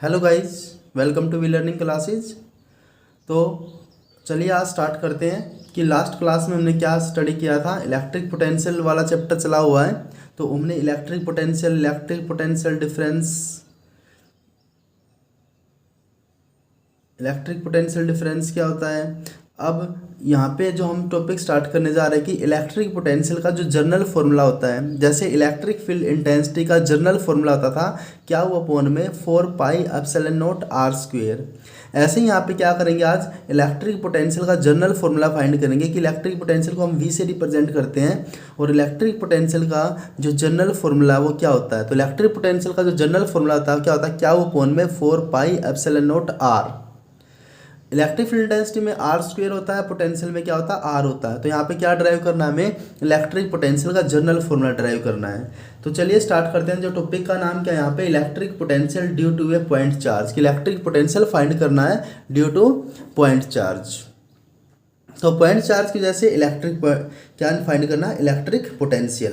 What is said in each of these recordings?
Hello guys, welcome to we learning classes. तो चलिए आज स्टार्ट करते हैं कि लास्ट क्लास में हमने क्या स्टडी किया था। इलेक्ट्रिक पोटेंशियल वाला चैप्टर चला हुआ है। तो हमने इलेक्ट्रिक पोटेंशियल डिफरेंस क्या होता है। अब यहाँ पे जो हम टॉपिक स्टार्ट करने जा रहे हैं कि इलेक्ट्रिक पोटेंशियल का जो जनरल फॉर्मूला होता है, जैसे इलेक्ट्रिक फील्ड इंटेंसिटी का जनरल फॉर्मूला होता था क्या वो अपॉन में 4πε0r²। ऐसे ही यहाँ पे क्या करेंगे, आज इलेक्ट्रिक पोटेंशियल का जनरल फॉर्मूला फाइंड करेंगे कि इलेक्ट्रिक पोटेंशियल को हम वी से रिप्रेजेंट करते हैं और इलेक्ट्रिक पोटेंशियल का जो जनरल फॉर्मूला है वो क्या होता है। तो इलेक्ट्रिक पोटेंशियल का जो जनरल फॉर्मूला होता है क्या होता है, क्या वो अपॉन में 4πε0r। इलेक्ट्रिक फील्ड इंटेंसिटी में r² होता है, पोटेंशियल में क्या होता है r होता है। तो यहाँ पे क्या ड्राइव करना है, हमें इलेक्ट्रिक पोटेंशियल का जनरल फॉर्मूला ड्राइव करना है। तो चलिए स्टार्ट करते हैं। जो टॉपिक का नाम क्या है यहाँ पे, electric potential due to a point charge. कि इलेक्ट्रिक पोटेंशियल फाइंड करना है ड्यू टू पॉइंट चार्ज। तो पॉइंट चार्ज की जैसे क्या फाइंड करना है, इलेक्ट्रिक पोटेंशियल।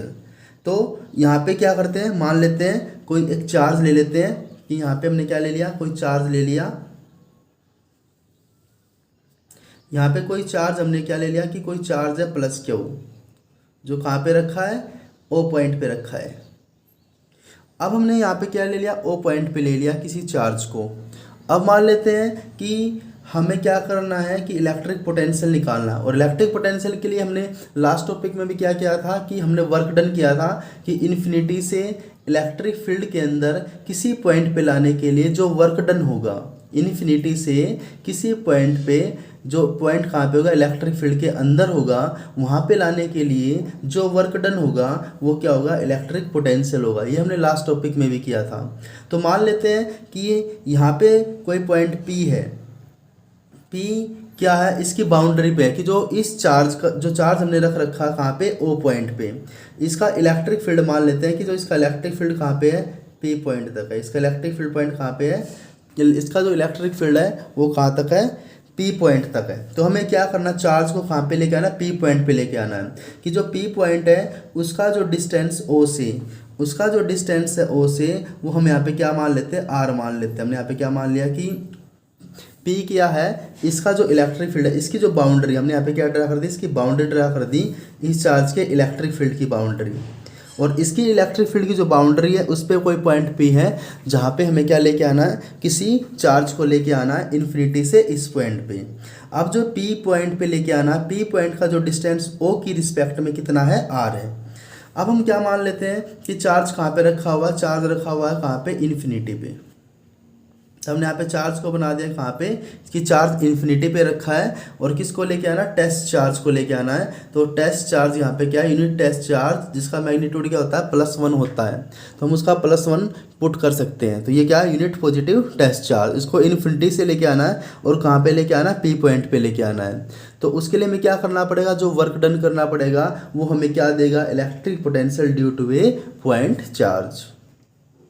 तो यहाँ पे क्या करते हैं, मान लेते हैं कोई एक चार्ज ले लेते हैं कि यहाँ पे हमने क्या ले लिया, कोई चार्ज ले लिया। यहाँ पे कोई चार्ज हमने क्या ले लिया कि कोई चार्ज है +Q, जो कहाँ पे रखा है, O पॉइंट पे रखा है। अब हमने यहाँ पे क्या ले लिया, O पॉइंट पे ले लिया किसी चार्ज को। अब मान लेते हैं कि हमें क्या करना है कि इलेक्ट्रिक पोटेंशियल निकालना है। और इलेक्ट्रिक पोटेंशियल के लिए हमने लास्ट टॉपिक में भी क्या किया था कि हमने वर्क डन किया था कि इन्फिनिटी से इलेक्ट्रिक फील्ड के अंदर किसी पॉइंट पे लाने के लिए जो वर्क डन होगा, इन्फिनिटी से किसी पॉइंट पे, जो पॉइंट कहाँ पे होगा, इलेक्ट्रिक फील्ड के अंदर होगा, वहाँ पे लाने के लिए जो वर्क डन होगा वो क्या होगा, इलेक्ट्रिक पोटेंशियल होगा। ये हमने लास्ट टॉपिक में भी किया था। तो मान लेते हैं कि यहाँ पे कोई पॉइंट P है। P क्या है, इसकी बाउंड्री पे है कि जो इस चार्ज का, जो चार्ज हमने रख रखा कहाँ पे, O पॉइंट पे, इसका इलेक्ट्रिक फील्ड मान लेते हैं कि जो इसका इलेक्ट्रिक फील्ड कहाँ पे है, P पॉइंट तक है। इसका इलेक्ट्रिक फील्ड पॉइंट कहाँ पे है, इसका जो इलेक्ट्रिक फील्ड है वो कहाँ तक है, P पॉइंट तक है। तो हमें क्या करना, चार्ज को कहाँ पे लेके आना, P पॉइंट पे लेके आना है। कि जो P पॉइंट है उसका जो डिस्टेंस O से, उसका जो डिस्टेंस है O से, वो हम यहाँ पे क्या मान लेते हैं, R मान लेते हैं। हमने यहाँ पे क्या मान लिया कि P क्या है, इसका जो इलेक्ट्रिक फील्ड है, इसकी जो बाउंड्री हमने यहाँ पे क्या ड्रा कर दी, इसकी बाउंड्री ड्रा कर दी, इस चार्ज के इलेक्ट्रिक फील्ड की बाउंड्री। और इसकी इलेक्ट्रिक फील्ड की जो बाउंड्री है उस पर कोई पॉइंट P है जहाँ पे हमें क्या लेके आना है, किसी चार्ज को लेके आना है इन्फिनिटी से इस पॉइंट पे। अब जो P पॉइंट पे लेके आना, P पॉइंट का जो डिस्टेंस O की रिस्पेक्ट में कितना है, R है। अब हम क्या मान लेते हैं कि चार्ज कहाँ पे रखा हुआ है, चार्ज रखा हुआ है कहाँ पे, इन्फिनिटी पे। तो हमने यहाँ पे चार्ज को बना दिया कहाँ पे, कि चार्ज इन्फिनिटी पे रखा है। और किसको लेके आना, टेस्ट चार्ज को लेके आना है। तो टेस्ट चार्ज यहाँ पे क्या है, यूनिट टेस्ट चार्ज, जिसका मैग्नीट्यूड क्या होता है, +1 होता है। तो हम उसका +1 पुट कर सकते हैं। तो ये क्या है, यूनिट पॉजिटिव टेस्ट चार्ज। इसको इन्फिनिटी से लेके आना है और कहाँ पे लेके आना है, P पॉइंट पे लेके आना है। तो उसके लिए हमें क्या करना पड़ेगा, जो वर्क डन करना पड़ेगा वो हमें क्या देगा, electric potential due to a point charge.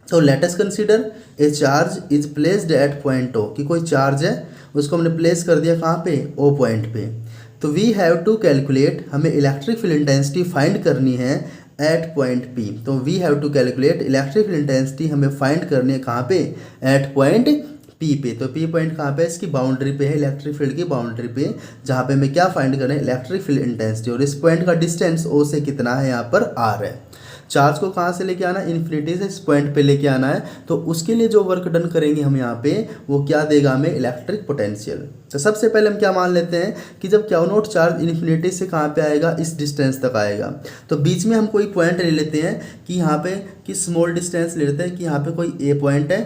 तो let us consider a charge is placed at point O, कि कोई चार्ज है उसको हमने प्लेस कर दिया कहाँ पे, O पॉइंट पे। तो वी हैव टू कैलकुलेट, हमें इलेक्ट्रिक फील्ड इंटेंसिटी फाइंड करनी है एट पॉइंट P। तो we have to calculate, electric field intensity हमें फाइंड करनी है कहाँ पे, एट पॉइंट P पे। तो P पॉइंट कहाँ पे है, इसकी बाउंड्री पे है, इलेक्ट्रिक फील्ड की बाउंड्री पे, जहाँ पे हमें क्या फाइंड करना है, इलेक्ट्रिक फील्ड इंटेंसिटी। और इस पॉइंट का डिस्टेंस O से कितना है, यहाँ पर R है। चार्ज को कहाँ से लेके आना है, इन्फिनिटी से इस पॉइंट पे लेके आना है। तो उसके लिए जो वर्क डन करेंगे हम यहाँ पे, वो क्या देगा हमें, इलेक्ट्रिक पोटेंशियल। तो सबसे पहले हम क्या मान लेते हैं कि जब Q0 चार्ज इन्फिनिटी से कहाँ पे आएगा, इस डिस्टेंस तक आएगा। तो बीच में हम कोई पॉइंट ले लेते हैं कि यहाँ पे, कि स्मॉल डिस्टेंस ले लेते हैं कि यहाँ पे कोई A पॉइंट है।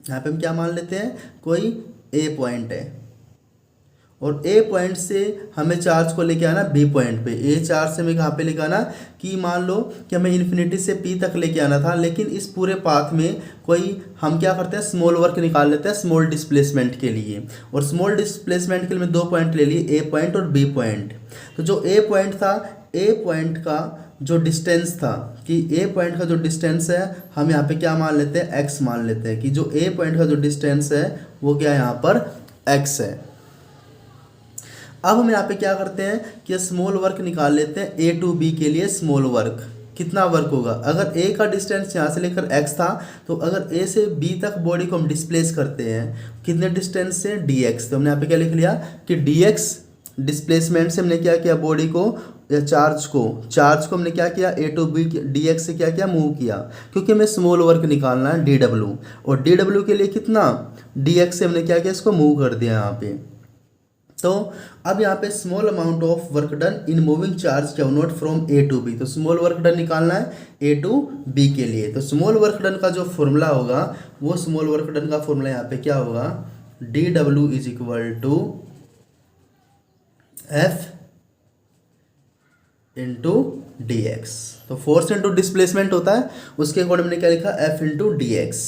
यहाँ पे हम क्या मान लेते हैं, कोई A पॉइंट है। और A पॉइंट से हमें चार्ज को लेके आना B पॉइंट पे। A चार्ज से हमें कहाँ पे लेके आना, कि मान लो कि हमें इन्फिनिटी से P तक लेके आना था, लेकिन इस पूरे पाथ में कोई हम क्या करते हैं, स्मॉल वर्क निकाल लेते हैं स्मॉल डिस्प्लेसमेंट के लिए। और स्मॉल डिस्प्लेसमेंट के लिए मैं 2 पॉइंट ले लिए, A पॉइंट और B पॉइंट। तो जो A पॉइंट था, A पॉइंट का जो डिस्टेंस था, कि A पॉइंट का जो डिस्टेंस है हम यहाँ पे क्या मान लेते हैं, x मान लेते हैं। कि जो A पॉइंट का जो डिस्टेंस है वो क्या है, यहाँ पर x है। अब हम यहाँ पे क्या करते हैं कि स्मॉल वर्क निकाल लेते हैं A to B के लिए स्मॉल वर्क। कितना वर्क होगा। अगर ए का डिस्टेंस यहाँ से लेकर एक्स था, तो अगर ए से बी तक बॉडी को हम डिस्प्लेस करते हैं कितने डिस्टेंस से, डी एक्स। तो हमने यहाँ पे क्या लिख लिया कि डी एक्स डिस्प्लेसमेंट से हमने क्या किया, बॉडी को या चार्ज को हमने क्या किया, ए टू बी डी एक्स से क्या किया, मूव किया, क्योंकि हमें स्मॉल वर्क निकालना है डी डब्ल्यू, और डी डब्ल्यू के लिए कितना, डी एक्स से हमने क्या किया, इसको मूव कर दिया यहाँ पे। तो अब यहाँ पे small amount of work done in moving charge Q not from A to B. तो स्मॉल वर्क डन निकालना है ए टू बी के लिए। तो स्मॉल वर्क डन का जो फॉर्मूला होगा, वो स्मॉल वर्क डन का फॉर्मूला यहाँ पे क्या होगा, D W is equal to F into D X. तो फोर्स इंटू डिस्प्लेसमेंट होता है, उसके अकॉर्डिंग हमने क्या लिखा, एफ इंटू डी एक्स।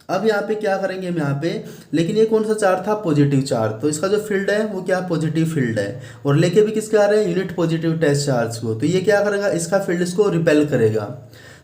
अब यहाँ पे क्या करेंगे हम यहाँ पे, लेकिन ये कौन सा चार्ज था, पॉजिटिव चार्ज, तो इसका जो फील्ड है वो क्या, पॉजिटिव फील्ड है, और लेके भी किसके आ रहे हैं, यूनिट पॉजिटिव टेस्ट चार्ज को। तो ये क्या करेगा, इसका फील्ड इसको रिपेल करेगा।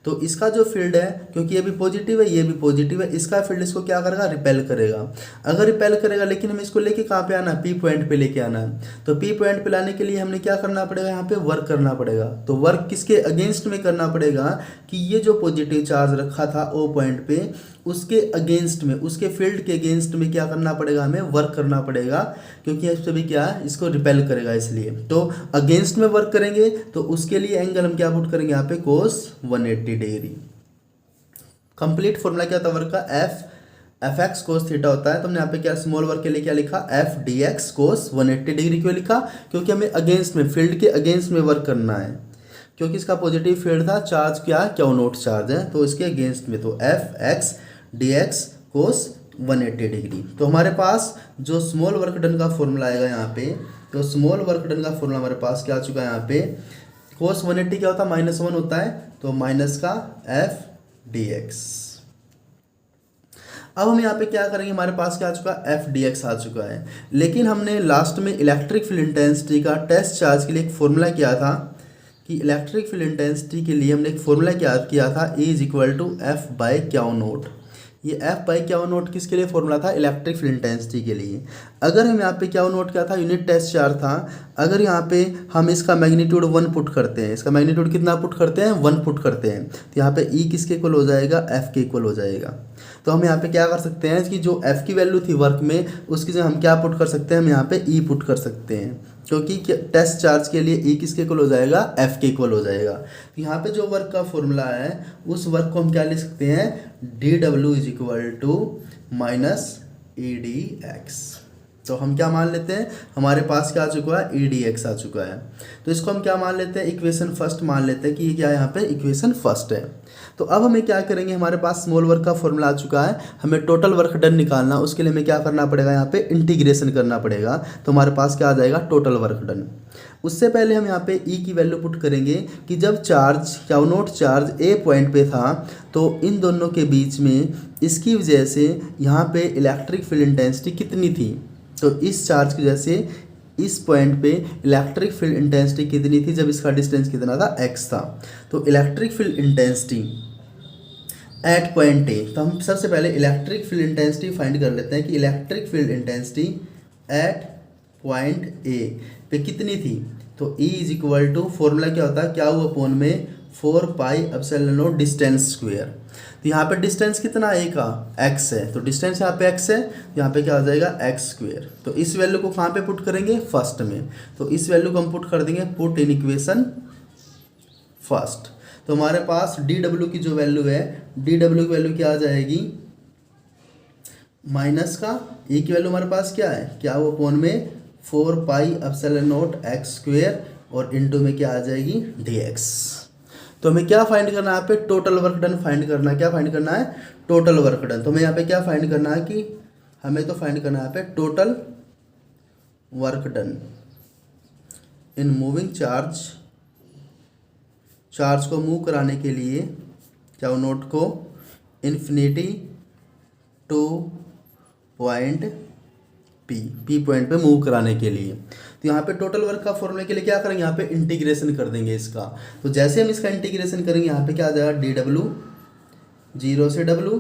तो इसका जो फील्ड है, क्योंकि ये भी पॉजिटिव है ये भी पॉजिटिव है, इसका फील्ड इसको क्या करेगा, रिपेल करेगा। अगर रिपेल करेगा, लेकिन हमें इसको लेके कहाँ पे आना है, पी पॉइंट पे लेके आना है। तो पी पॉइंट पे लाने के लिए हमने क्या करना पड़ेगा, यहाँ पे वर्क करना पड़ेगा। तो वर्क किसके अगेंस्ट में करना पड़ेगा, कि ये जो पॉजिटिव चार्ज रखा था ओ पॉइंट पे, उसके अगेंस्ट में, उसके फील्ड के अगेंस्ट में क्या करना पड़ेगा, हमें वर्क करना पड़ेगा, क्योंकि इस पे भी क्या है, इसको रिपेल करेगा इसलिए। तो अगेंस्ट में वर्क करेंगे, तो उसके लिए एंगल हम क्या पुट करेंगे यहाँ पे, कोस 180 डिग्री। कंप्लीट फॉर्मूला क्या होता है वर्क का, एफ एक्स कोस थीटा होता है। तो हमने यहाँ पे क्या स्मॉल वर्क के लिए क्या लिखा, एफ डी एक्स कोस 180 डिग्री क्यों लिखा, क्योंकि हमें अगेंस्ट में, फील्ड के अगेंस्ट में वर्क करना है, क्योंकि इसका पॉजिटिव फील्ड था, चार्ज क्या है, क्यू नॉट चार्ज है, तो इसके अगेंस्ट में। तो एफ एक्स डी एक्स कोस 180 डिग्री। तो हमारे पास जो स्मॉल वर्क डन का फॉर्मूला आएगा यहाँ पे, तो स्मॉल वर्क डन का फॉर्मूला हमारे पास क्या आ चुका है यहाँ पे, कोस 180 क्या होता है, -1 होता है, तो माइनस का एफ डी एक्स। अब हम यहाँ पे क्या करेंगे, हमारे पास क्या आ चुका है, एफ डी एक्स आ चुका है, लेकिन हमने लास्ट में इलेक्ट्रिक फील्ड इंटेंसिटी का टेस्ट चार्ज के लिए एक फॉर्मूला किया था, कि इलेक्ट्रिक फील्ड इंटेंसिटी के लिए हमने एक फॉर्मूला क्या किया था, E is equal to F by Q naught. ये एफ बाई क्यू नोट किसके लिए फॉर्मूला था, इलेक्ट्रिक फील्ड इंटेंसिटी के लिए। अगर हम यहाँ पे क्यू नोट क्या था, यूनिट टेस्ट चार्ज था, अगर यहाँ पे हम इसका मैग्नीट्यूड 1 पुट करते हैं, इसका मैग्नीट्यूड कितना पुट करते हैं, 1 पुट करते हैं, तो यहाँ पे E किसके इक्वल हो जाएगा, एफ के इक्वल हो जाएगा। तो हम यहाँ पे क्या कर सकते हैं, कि जो एफ की वैल्यू थी वर्क में, उसकी जगह हम क्या पुट कर सकते हैं, हम यहाँ पे E पुट कर सकते हैं, क्योंकि टेस्ट चार्ज के लिए E किसके इक्वल हो जाएगा, एफ के इक्वल हो जाएगा। तो यहाँ पे जो वर्क का फॉर्मूला है, उस वर्क को हम क्या लिख सकते हैं, D W is equal to minus E D X. तो हम क्या मान लेते हैं, हमारे पास क्या आ चुका है, ई डी एक्स आ चुका है। तो इसको हम क्या मान लेते हैं, इक्वेशन फर्स्ट मान लेते हैं, कि ये क्या है, यहाँ पे इक्वेशन फर्स्ट है। तो अब हमें क्या करेंगे, हमारे पास स्मॉल वर्क का फॉर्मूला आ चुका है, हमें टोटल वर्क डन निकालना, उसके लिए हमें क्या करना पड़ेगा, यहाँ पे इंटीग्रेशन करना पड़ेगा। तो हमारे पास क्या आ जाएगा, टोटल वर्क डन। उससे पहले हम यहाँ पे E की वैल्यू पुट करेंगे, कि जब चार्ज क्यू नोट चार्ज ए पॉइंट पे था, तो इन दोनों के बीच में इसकी वजह से यहाँ पे इलेक्ट्रिक फील्ड इंटेंसिटी कितनी थी। तो इस चार्ज की वजह से इस पॉइंट पे इलेक्ट्रिक फील्ड इंटेंसिटी कितनी थी, जब इसका डिस्टेंस कितना था, x था। तो electric field intensity at point ए, तो हम सबसे पहले इलेक्ट्रिक फील्ड इंटेंसिटी फाइंड कर लेते हैं, कि electric field intensity at point A पे कितनी थी। तो E is equal to, formula क्या होता है, क्या हुआ अपोन में 4 pi epsilon naught distance square. तो यहाँ पे डिस्टेंस कितना है, का x है, तो डिस्टेंस यहाँ पे x है, यहाँ पे क्या आ जाएगा, x स्क्वायर। तो इस वैल्यू को कहाँ पे पुट करेंगे, फर्स्ट में। तो इस वैल्यू को हम पुट कर देंगे, पुट इन इक्वेशन फर्स्ट। तो हमारे पास डी डब्ल्यू की जो वैल्यू है, डी डब्ल्यू की वैल्यू क्या आ जाएगी, माइनस का E की वैल्यू हमारे पास क्या है, क्या वो अपोन में 4 pi epsilon not x square, और इनटू में क्या आ जाएगी, dx। तो हमें क्या फाइंड करना है, यहाँ पे टोटल वर्क डन फाइंड करना है। क्या फाइंड करना है, टोटल वर्क डन। तो हमें यहाँ पे क्या फाइंड करना है, कि हमें तो फाइंड करना है यहाँ पे total work done in moving charge, charge को मूव कराने के लिए क्या नोट को infinity two point P point पे मूव कराने के लिए। तो यहाँ पे टोटल वर्क का फॉर्मूले के लिए क्या करेंगे, यहाँ पे इंटीग्रेशन कर देंगे इसका। तो जैसे हम इसका इंटीग्रेशन करेंगे, यहाँ पे क्या आ जाएगा, डी डब्ल्यू 0 से W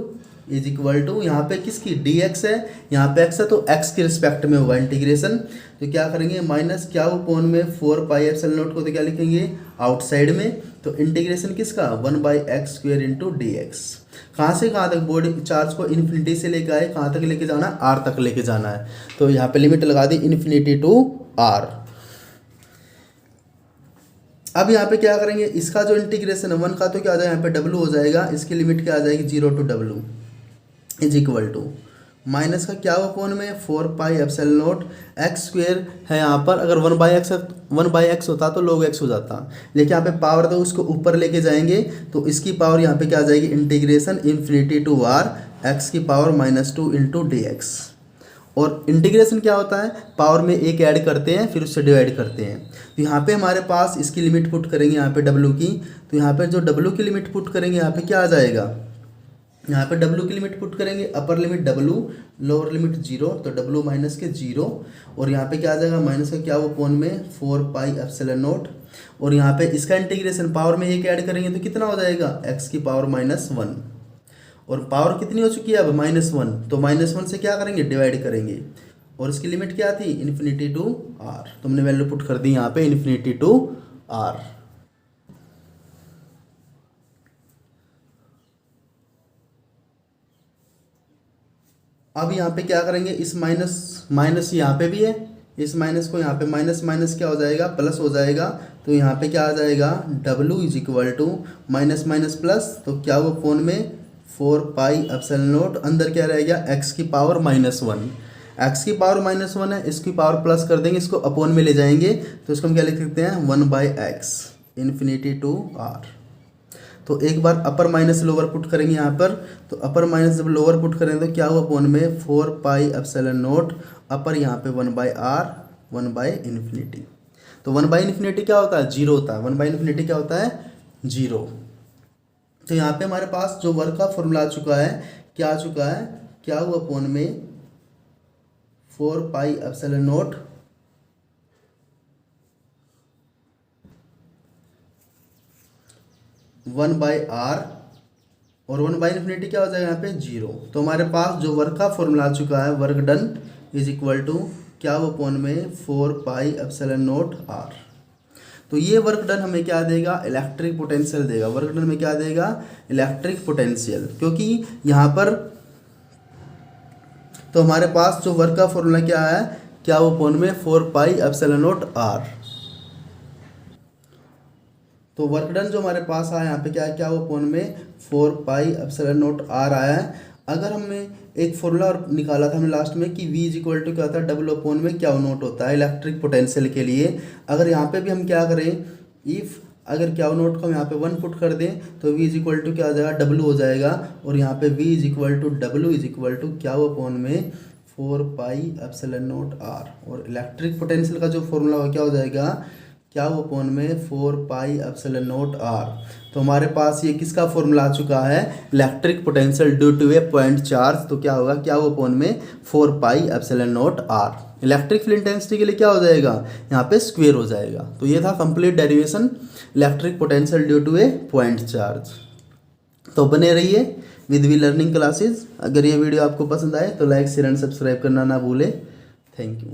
इज इक्वल टू, यहाँ पे किसकी डी एक्स है, यहाँ पे एक्स है तो एक्स के रिस्पेक्ट में होगा इंटीग्रेशन। तो क्या करेंगे माइनस क्या अपॉन में 4 पाई एप्सिलॉन नॉट को तो क्या लिखेंगे आउटसाइड में, तो इंटीग्रेशन किसका 1/x² इंटू डी एक्स। कहाँ से कहाँ तक बॉडी चार्ज को इन्फिनिटी से लेकर आए, कहाँ तक लेके जाना है आर तक लेके जाना है। तो यहाँ पे लिमिट लगा दी इन्फिनिटी टू आर। अब यहाँ पे क्या करेंगे, इसका जो इंटीग्रेशन है 1 का तो क्या आ जाएगा यहाँ पे डब्लू हो जाएगा, इसकी लिमिट क्या आ जाएगी 0 to w is equal to minus का क्या अपॉन में 4 पाई एप्सिलॉन नॉट x² है यहाँ पर। अगर 1/x होता तो log x हो जाता, लेकिन यहाँ पे पावर तो उसको ऊपर लेके जाएंगे तो इसकी पावर यहाँ पे क्या आ जाएगी integration infinity to R X की पावर -2 इंटू डी एक्स। और इंटीग्रेशन क्या होता है, पावर में एक ऐड करते हैं फिर उससे डिवाइड करते हैं। तो यहाँ पे हमारे पास इसकी लिमिट पुट करेंगे यहाँ पे w की, तो यहाँ पे जो w की लिमिट पुट करेंगे यहाँ पे क्या आ जाएगा, यहाँ पे w की लिमिट पुट करेंगे upper limit w lower limit 0, तो w माइनस के 0 और यहाँ पे क्या आ जाएगा माइनस का क्या वो अपॉन में 4 पाई एप्सिलॉन नॉट। और यहाँ पे इसका इंटीग्रेशन पावर में एक ऐड करेंगे तो कितना हो जाएगा x की पावर -1 और पावर कितनी हो चुकी है अब -1, तो -1 से क्या करेंगे डिवाइड करेंगे और इसकी लिमिट क्या थी इन्फिनिटी टू आर, तो हमने वैल्यू पुट कर दी यहाँ पे इन्फिनिटी टू आर। अब यहाँ पे क्या करेंगे इस माइनस यहाँ पे भी है, इस माइनस को यहाँ पे माइनस माइनस क्या हो जाएगा प्लस हो जाएगा, तो यहाँ पे क्या आ जाएगा w is equal to minus minus plus, तो क्या वो फोन में 4 पाई एप्सिलॉन नॉट अंदर क्या रहेगा x की पावर -1, x की पावर -1 है, इसकी पावर प्लस कर देंगे, इसको अपॉन में ले जाएंगे तो इसको हम क्या लिख सकते हैं 1/x इन्फिनिटी टू आर। तो एक बार अपर माइनस लोअर पुट करेंगे यहाँ पर, तो अपर माइनस जब लोअर पुट करेंगे तो क्या हुआ अपॉन में 4 पाई एप्सिलॉन नॉट अपर यहाँ पे 1/r 1/इन्फिनिटी। तो 1/इन्फिनिटी क्या होता है 0 होता है, 1/इन्फिनिटी क्या होता है 0। तो यहाँ पे हमारे पास जो वर्क का फॉर्मूला आ चुका है, क्या आ चुका है, क्या हुआ अपॉन में 4 पाई एप्सिलॉन नॉट 1/r और 1/इन्फिनिटी क्या हो जाएगा यहाँ पे 0। तो हमारे पास जो वर्क का फॉर्मूला आ चुका है work done is equal to क्या वो अपॉन में 4 पाई एप्सिलॉन नॉट r। तो ये वर्क डन हमें क्या देगा इलेक्ट्रिक पोटेंशियल देगा, वर्क डन में क्या देगा इलेक्ट्रिक पोटेंशियल, क्योंकि यहाँ पर तो हमारे पास जो वर्क का फॉर्मूला क्या है क्या वो अपॉन में 4 पाई एप्सिलॉन नॉट r। तो वर्क डन जो हमारे पास आया यहाँ पे क्या है क्या वो अपॉन में 4 पाई एप्सिलॉन नॉट r आया है। अगर हमने एक फॉर्मूला और निकाला था हमने लास्ट में कि v इज इक्वल टू क्या होता है डबल अपॉन में क्या नोट होता है इलेक्ट्रिक पोटेंशियल के लिए। अगर यहाँ पे भी हम क्या करें इफ़ अगर क्या नोट को हम यहाँ पे 1 पुट कर दें तो v इज इक्वल टू क्या आ जाएगा w हो जाएगा, और यहाँ पे v is equal to w is equal to क्या अपॉन में 4 पाई एप्सिलॉन नॉट r। और इलेक्ट्रिक पोटेंशियल का जो फॉर्मूला हो क्या हो जाएगा क्या वो अपॉन में 4 पाई एप्सिलॉन नॉट r। तो हमारे पास ये किसका फॉर्मूला आ चुका है electric potential due to a point charge. तो क्या होगा क्या वो अपॉन में 4 pi epsilon naught r। Electric field intensity के लिए क्या हो जाएगा यहाँ पे स्क्वायर हो जाएगा। तो ये था complete derivation electric potential due to a point charge. तो बने रहिए विद वी लर्निंग क्लासेज। अगर ये वीडियो आपको पसंद आए तो लाइक शेयर एंड सब्सक्राइब करना ना भूले। Thank you.